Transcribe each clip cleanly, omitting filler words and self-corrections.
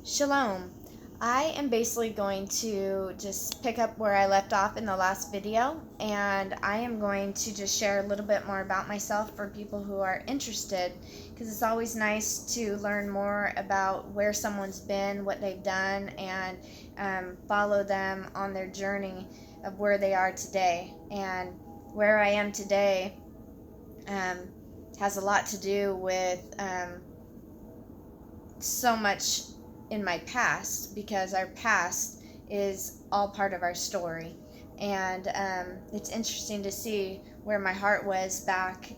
Shalom. I am basically going to just pick up where I left off in the last video, and I am going to just share a little bit more about myself for people who are interested, because it's always nice to learn more about where someone's been, what they've done, and follow them on their journey of where they are today. And where I am today has a lot to do with so much in my past, because our past is all part of our story. And it's interesting to see where my heart was back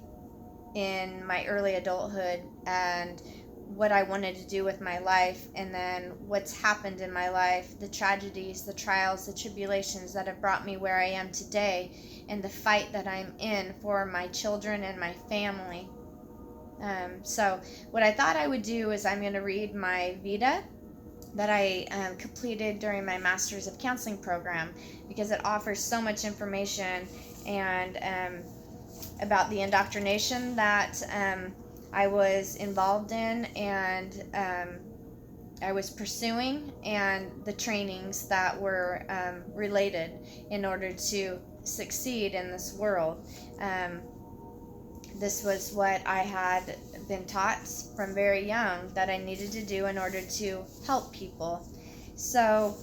in my early adulthood and what I wanted to do with my life, and then what's happened in my life, the tragedies, the trials, the tribulations that have brought me where I am today, and the fight that I'm in for my children and my family. So what I thought I would do is I'm going to read my vita that I completed during my Master's of Counseling program, because it offers so much information and about the indoctrination that I was involved in and I was pursuing, and the trainings that were related in order to succeed in this world. This was what I had been taught from very young that I needed to do in order to help people. So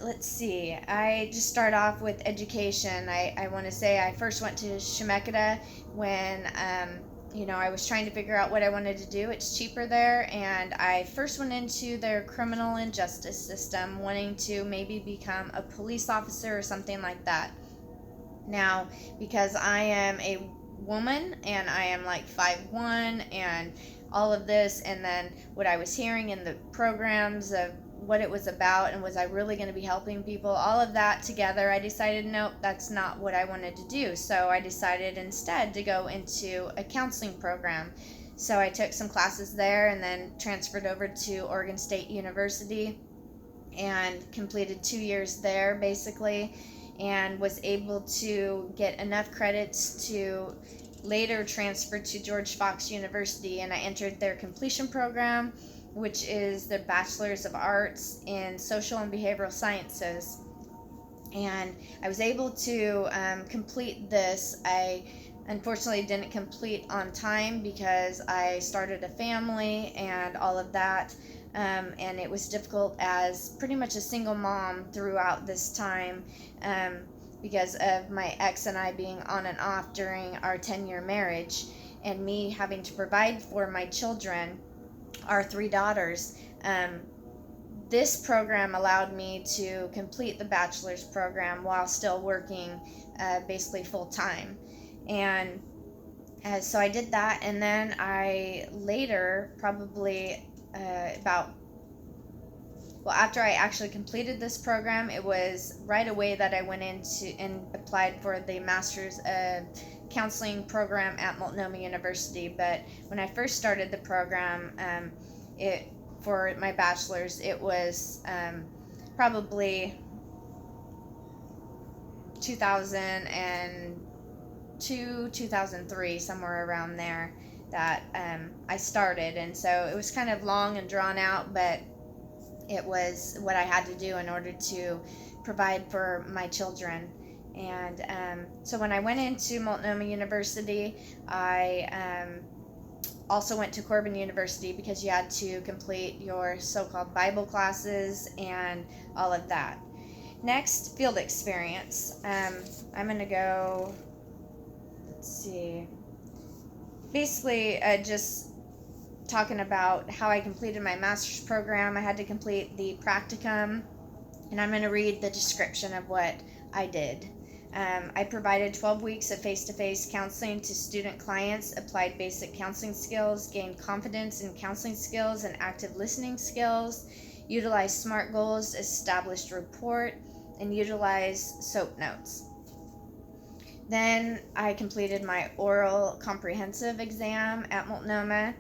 let's see, I just start off with education. I want to say I first went to Shemeketa when I was trying to figure out what I wanted to do. It's cheaper there, and I first went into their criminal and justice system, wanting to maybe become a police officer or something like that. Now, because I am a woman and I am like 5'1" and all of this, and then what I was hearing in the programs of what it was about, and was I really going to be helping people, all of that together, I decided nope, that's not what I wanted to do. So I decided instead to go into a counseling program. So I took some classes there and then transferred over to Oregon State University and completed 2 years there basically, and was able to get enough credits to later transfer to George Fox University, and I entered their completion program, which is the Bachelor's of Arts in Social and Behavioral Sciences. And I was able to complete this. I unfortunately didn't complete on time because I started a family and all of that. And it was difficult as pretty much a single mom throughout this time, because of my ex and I being on and off during our 10-year marriage, and me having to provide for my children, our 3 daughters. This program allowed me to complete the bachelor's program while still working basically full time. And so I did that, and then I later, probably after I actually completed this program, it was right away that I went into and applied for the Master's of Counseling program at Multnomah University. But when I first started the program, for my bachelor's, it was probably 2002, 2003, somewhere around there, that I started. And so it was kind of long and drawn out, but it was what I had to do in order to provide for my children. And so when I went into Multnomah University, I also went to Corbin University, because you had to complete your so-called Bible classes and all of that. Next, field experience. I'm going to go, let's see, basically just talking about how I completed my master's program. I had to complete the practicum, and I'm going to read the description of what I did. I provided 12 weeks of face-to-face counseling to student clients, applied basic counseling skills, gained confidence in counseling skills and active listening skills, utilized SMART goals, established rapport, and utilized SOAP notes. Then I completed my oral comprehensive exam at Multnomah.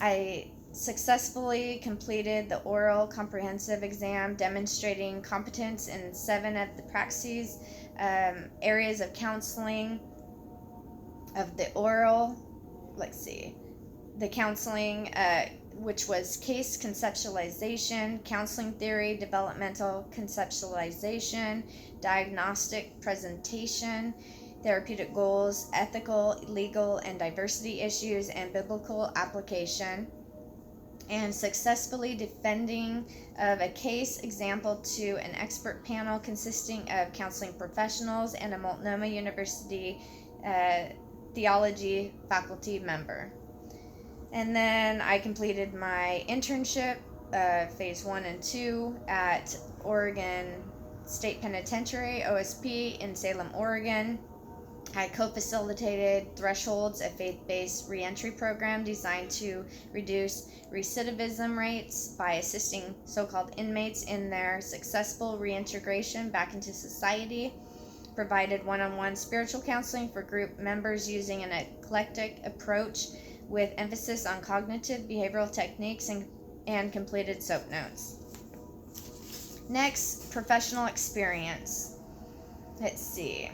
I successfully completed the oral comprehensive exam, demonstrating competence in 7 of the praxis areas of counseling of the oral. Let's see, the counseling which was case conceptualization, counseling theory, developmental conceptualization, diagnostic presentation, therapeutic goals, ethical, legal, and diversity issues, and biblical application, and successfully defending of a case example to an expert panel consisting of counseling professionals and a Multnomah University theology faculty member. And then I completed my internship, phase 1 and 2, at Oregon State Penitentiary, OSP, in Salem, Oregon. I co-facilitated Thresholds, a faith-based reentry program designed to reduce recidivism rates by assisting so-called inmates in their successful reintegration back into society. Provided one-on-one spiritual counseling for group members using an eclectic approach with emphasis on cognitive behavioral techniques, and completed SOAP notes. Next, professional experience. Let's see.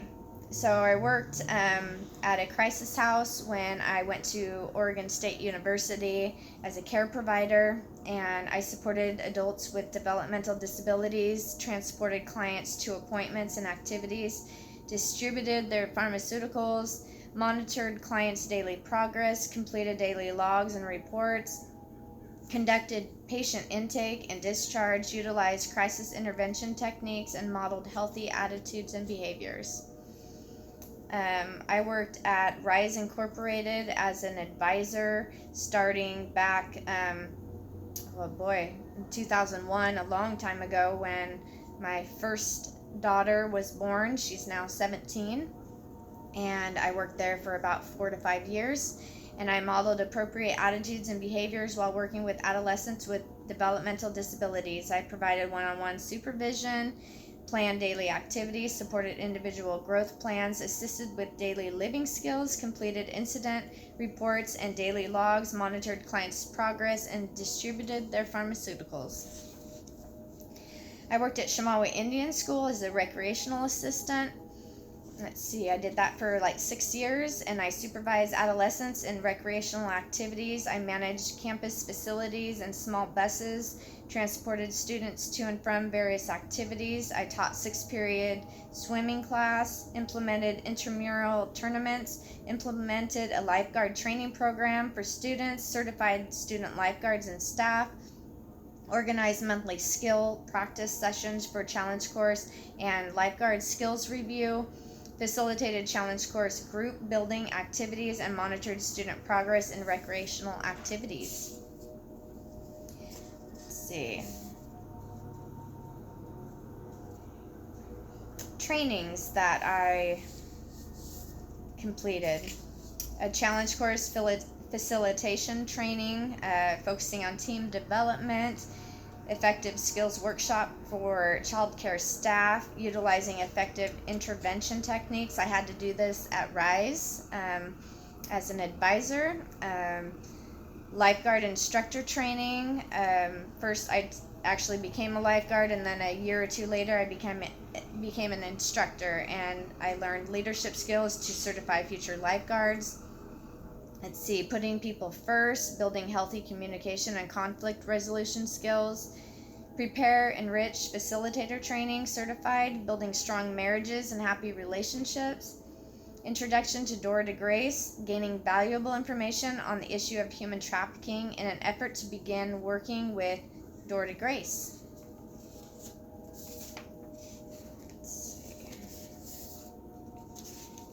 So I worked at a crisis house when I went to Oregon State University as a care provider, and I supported adults with developmental disabilities, transported clients to appointments and activities, distributed their pharmaceuticals, monitored clients' daily progress, completed daily logs and reports, conducted patient intake and discharge, utilized crisis intervention techniques, and modeled healthy attitudes and behaviors. I worked at Rise Incorporated as an advisor starting back, in 2001, a long time ago, when my first daughter was born. She's now 17, and I worked there for about 4 to 5 years, and I modeled appropriate attitudes and behaviors while working with adolescents with developmental disabilities. I provided one-on-one supervision, planned daily activities, supported individual growth plans, assisted with daily living skills, completed incident reports and daily logs, monitored clients' progress, and distributed their pharmaceuticals. I worked at Chemawa Indian School as a recreational assistant. Let's see, I did that for like 6 years, and I supervised adolescents in recreational activities. I managed campus facilities and small buses, transported students to and from various activities. I taught 6-period swimming class, implemented intramural tournaments, implemented a lifeguard training program for students, certified student lifeguards and staff, organized monthly skill practice sessions for challenge course and lifeguard skills review, facilitated challenge course group building activities, and monitored student progress in recreational activities. Let's see. Trainings that I completed. A challenge course facilitation training, focusing on team development, effective skills workshop for childcare staff, utilizing effective intervention techniques. I had to do this at Rise as an advisor. Lifeguard instructor training. First, I actually became a lifeguard, and then a year or two later, I became an instructor, and I learned leadership skills to certify future lifeguards. Let's see, putting people first, building healthy communication and conflict resolution skills, prepare, enrich, facilitator training, certified, building strong marriages and happy relationships, introduction to Door to Grace, gaining valuable information on the issue of human trafficking in an effort to begin working with Door to Grace.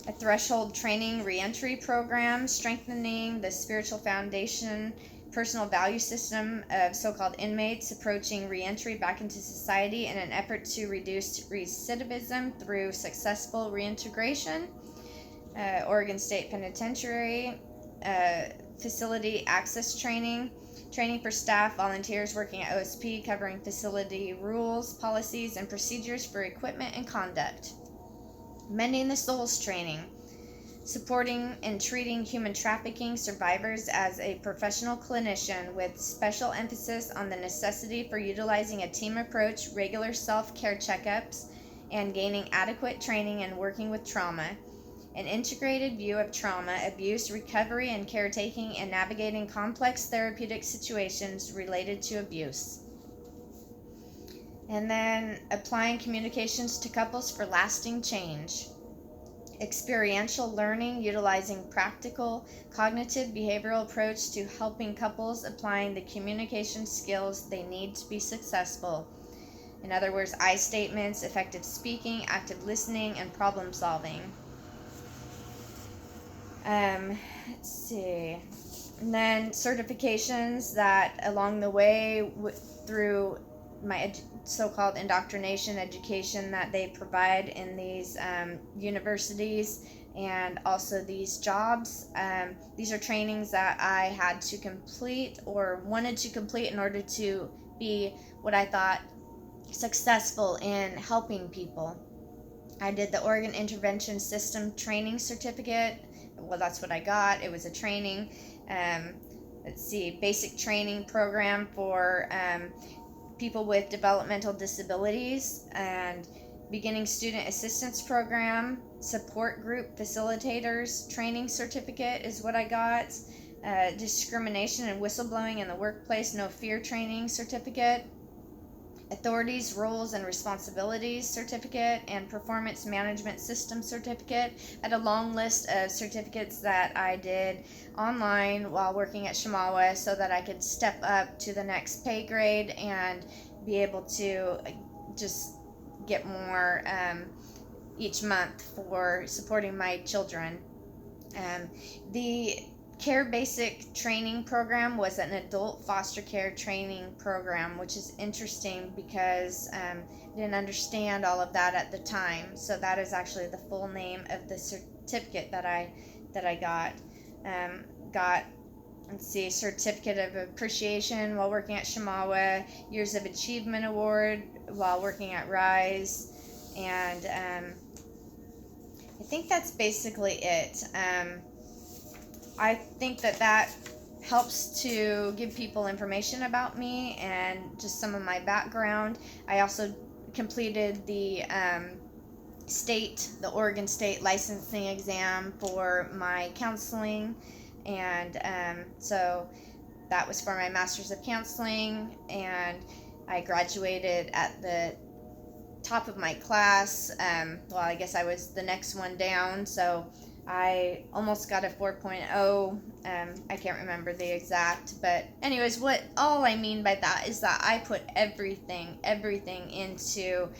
A threshold training reentry program, strengthening the spiritual foundation, personal value system of so-called inmates approaching reentry back into society in an effort to reduce recidivism through successful reintegration. Oregon State Penitentiary, facility access training, training for staff, volunteers working at OSP, covering facility rules, policies, and procedures for equipment and conduct. Mending the Souls training, supporting and treating human trafficking survivors as a professional clinician with special emphasis on the necessity for utilizing a team approach, regular self-care checkups, and gaining adequate training and working with trauma. an integrated view of trauma, abuse, recovery, and caretaking, and navigating complex therapeutic situations related to abuse. And then applying communications to couples for lasting change. Experiential learning, utilizing practical cognitive behavioral approach to helping couples applying the communication skills they need to be successful. In other words, I statements, effective speaking, active listening, and problem solving. Let's see. And then certifications that along the way through my so-called indoctrination education that they provide in these universities and also these jobs. These are trainings that I had to complete or wanted to complete in order to be what I thought successful in helping people. I did the Oregon Intervention System Training Certificate. Well, that's what I got. It was a training. Basic training program for people with developmental disabilities, and beginning student assistance program, support group facilitators training certificate is what I got. Discrimination and whistleblowing in the workplace, no fear training certificate. Authorities, roles, and responsibilities certificate, and performance management system certificate. I had a long list of certificates that I did online while working at Shamawa so that I could step up to the next pay grade and be able to just get more each month for supporting my children. The Care Basic Training Program was an adult foster care training program, which is interesting because I didn't understand all of that at the time. So that is actually the full name of the certificate that I got. Certificate of Appreciation while working at Shamawa, Years of Achievement Award while working at Rise, and I think that's basically it. I think that helps to give people information about me and just some of my background. I also completed the Oregon State licensing exam for my counseling, and so that was for my Master's of Counseling, and I graduated at the top of my class. I guess I was the next one down, so I almost got a 4.0. I can't remember the exact, but anyways, all I mean by that is that I put everything into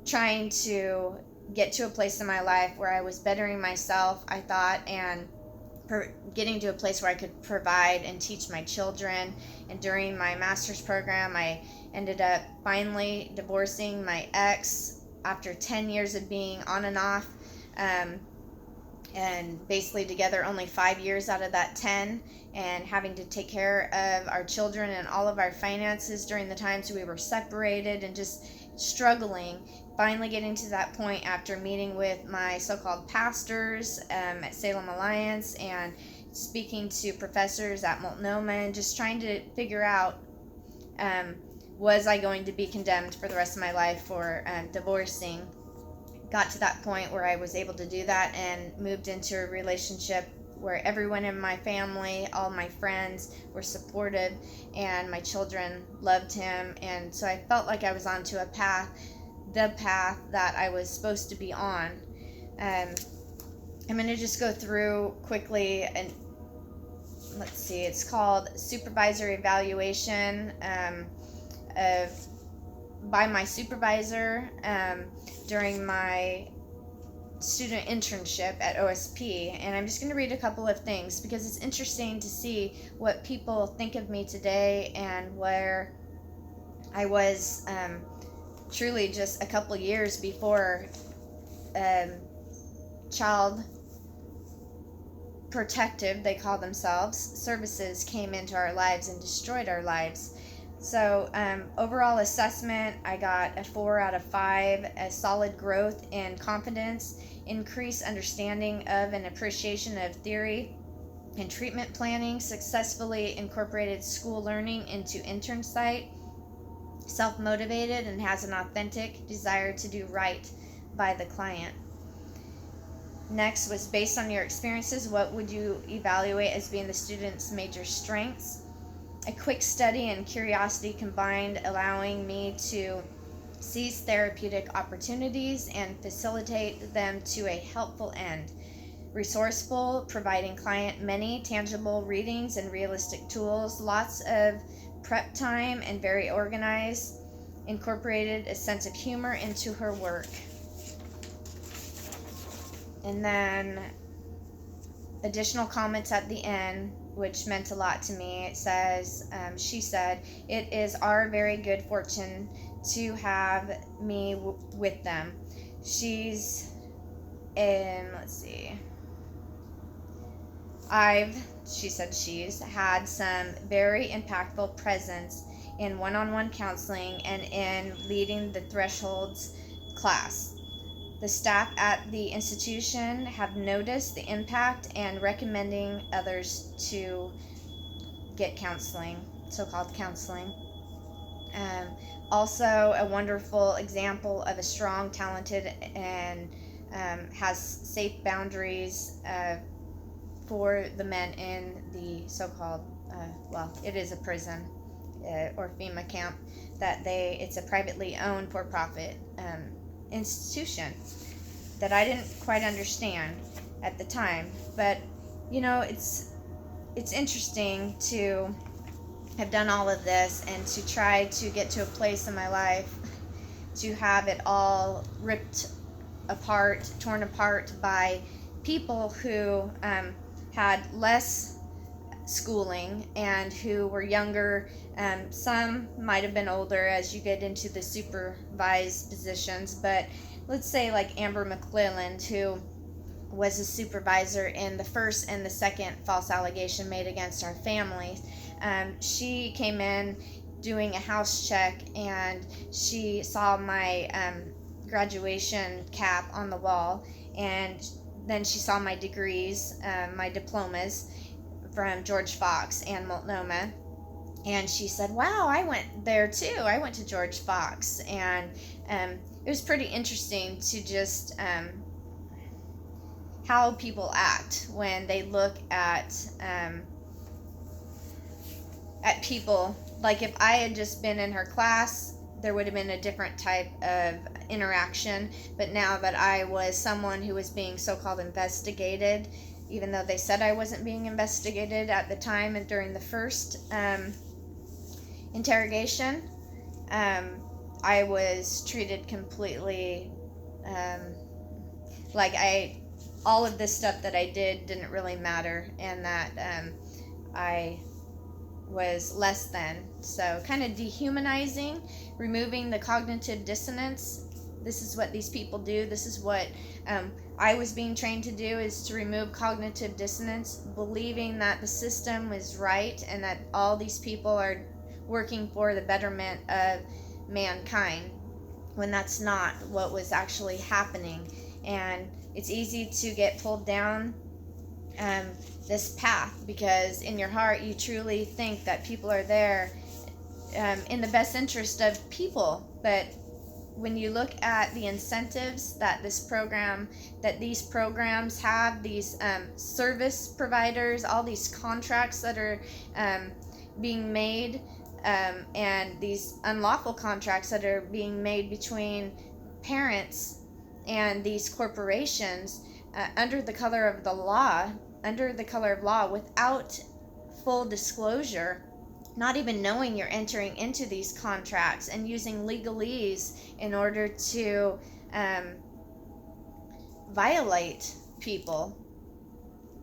trying to get to a place in my life where I was bettering myself, I thought, and getting to a place where I could provide and teach my children. And during my master's program, I ended up finally divorcing my ex after 10 years of being on and off. And basically together only 5 years out of that 10, and having to take care of our children and all of our finances during the times we were separated and just struggling. Finally getting to that point after meeting with my so-called pastors at Salem Alliance and speaking to professors at Multnomah, and just trying to figure out was I going to be condemned for the rest of my life for divorcing. Got to that point where I was able to do that and moved into a relationship where everyone in my family, all my friends were supportive, and my children loved him. And so I felt like I was onto the path that I was supposed to be on. I'm going to just go through quickly, and let's see, it's called Supervisor Evaluation by my supervisor during my student internship at OSP. And I'm just going to read a couple of things because it's interesting to see what people think of me today and where I was truly just a couple years before child protective, they call themselves, services came into our lives and destroyed our lives. So overall assessment, I got a 4 out of 5, a solid growth in confidence, increased understanding of and appreciation of theory and treatment planning, successfully incorporated school learning into intern site, self-motivated, and has an authentic desire to do right by the client. Next was, based on your experiences, what would you evaluate as being the student's major strengths? A quick study and curiosity combined, allowing me to seize therapeutic opportunities and facilitate them to a helpful end. Resourceful, providing client many tangible readings and realistic tools, lots of prep time, and very organized. Incorporated a sense of humor into her work. And then additional comments at the end, which meant a lot to me. It says, she said, "It is our very good fortune to have me with them. She's let's see. She said she's had some very impactful presence in one-on-one counseling and in leading the Thresholds class. The staff at the institution have noticed the impact and recommending others to get counseling, so-called counseling. Also a wonderful example of a strong, talented, and has safe boundaries for the men in the so-called, it is a prison or FEMA camp, it's a privately owned for-profit institution that I didn't quite understand at the time. But it's interesting to have done all of this and to try to get to a place in my life to have it all ripped apart, torn apart by people who had less schooling and who were younger. Some might have been older as you get into the supervised positions, but let's say like Amber McClelland, who was a supervisor in the first and the second false allegation made against our family. She came in doing a house check, and she saw my graduation cap on the wall, and then she saw my degrees, my diplomas from George Fox and Multnomah, and she said, "Wow, I went there too. I went to George Fox." And it was pretty interesting to just how people act when they look at people. Like, if I had just been in her class, there would have been a different type of interaction. But now that I was someone who was being so-called investigated, even though they said I wasn't being investigated at the time and during the first interrogation, I was treated completely like all of this stuff that I did didn't really matter, and that I was less than. So kind of dehumanizing, removing the cognitive dissonance. This is what these people do. This is what I was being trained to do, is to remove cognitive dissonance, believing that the system is right and that all these people are working for the betterment of mankind, when that's not what was actually happening. And it's easy to get pulled down this path, because in your heart you truly think that people are there in the best interest of people. But when you look at the incentives that these programs have, these service providers, all these contracts that are being made, and these unlawful contracts that are being made between parents and these corporations, under the color of law, without full disclosure, not even knowing you're entering into these contracts, and using legalese in order to violate people.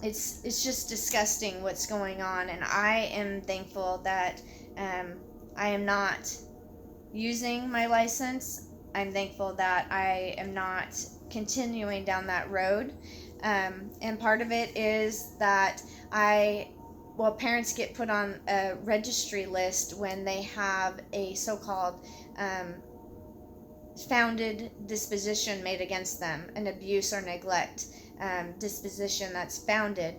It's just disgusting what's going on, and I am thankful that I am not using my license. I'm thankful that I am not continuing down that road. And part of it is that parents get put on a registry list when they have a so-called founded disposition made against them, an abuse or neglect disposition that's founded.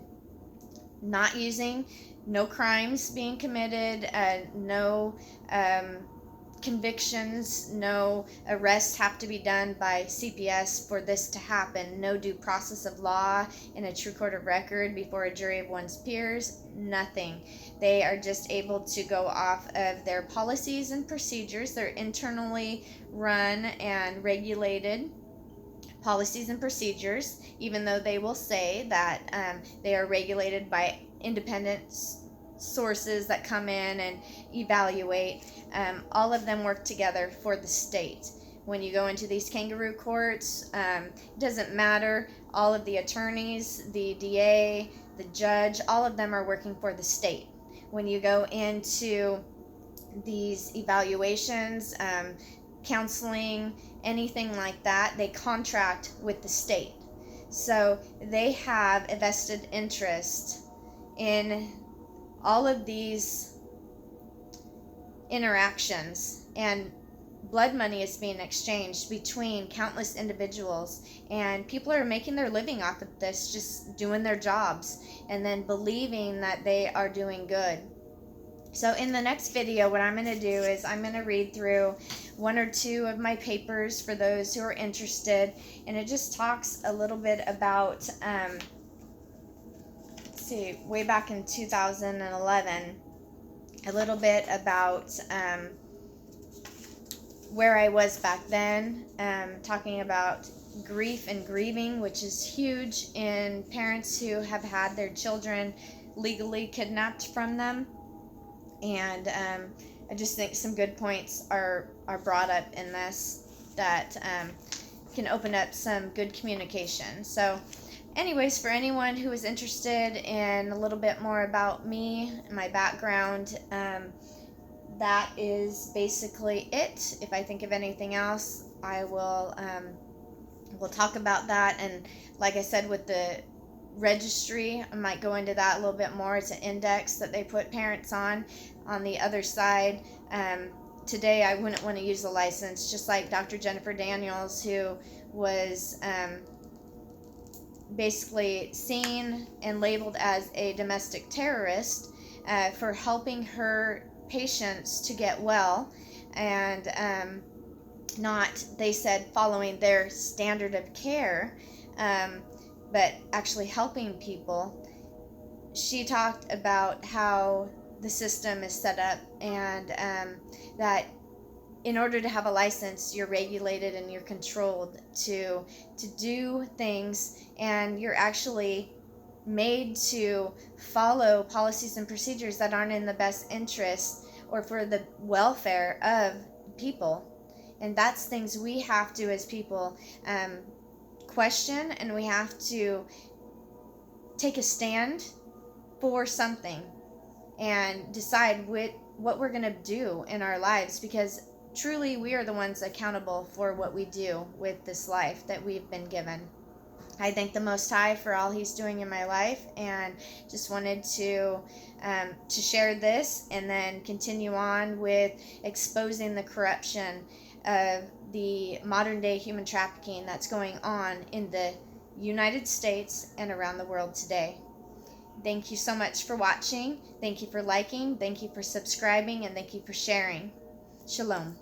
Not using, no crimes being committed, no convictions, no arrests have to be done by CPS for this to happen, no due process of law in a true court of record before a jury of one's peers, nothing. They are just able to go off of their policies and procedures. They're internally run and regulated policies and procedures, even though they will say that they are regulated by independent sources that come in and evaluate. All of them work together for the state. When you go into these kangaroo courts, it doesn't matter. All of the attorneys, the DA, the judge, all of them are working for the state. When you go into these evaluations, counseling, anything like that, they contract with the state. So they have a vested interest in all of these interactions, and blood money is being exchanged between countless individuals, and people are making their living off of this, just doing their jobs and then believing that they are doing good. So in the next video, what I'm going to do is I'm going to read through one or two of my papers for those who are interested, and it just talks a little bit about way back in 2011, a little bit about where I was back then, talking about grief and grieving, which is huge in parents who have had their children legally kidnapped from them. And I just think some good points are brought up in this that can open up some good communication. So anyways, for anyone who is interested in a little bit more about me and my background, that is basically it. If I think of anything else, I will we'll talk about that. And like I said, with the registry, I might go into that a little bit more. It's an index that they put parents on the other side. Today I wouldn't want to use the license, just like Dr. Jennifer Daniels, who was basically seen and labeled as a domestic terrorist for helping her patients to get well, and not, they said, following their standard of care, but actually helping people. She talked about how the system is set up, and that in order to have a license, you're regulated and you're controlled to do things, and you're actually made to follow policies and procedures that aren't in the best interest or for the welfare of people. And that's things we have to, as people, question, and we have to take a stand for something and decide what we're going to do in our lives, because truly we are the ones accountable for what we do with this life that we've been given. I thank the Most High for all He's doing in my life, and just wanted to share this and then continue on with exposing the corruption of the modern day human trafficking that's going on in the United States and around the world today. Thank you so much for watching. Thank you for liking. Thank you for subscribing, and thank you for sharing. Shalom.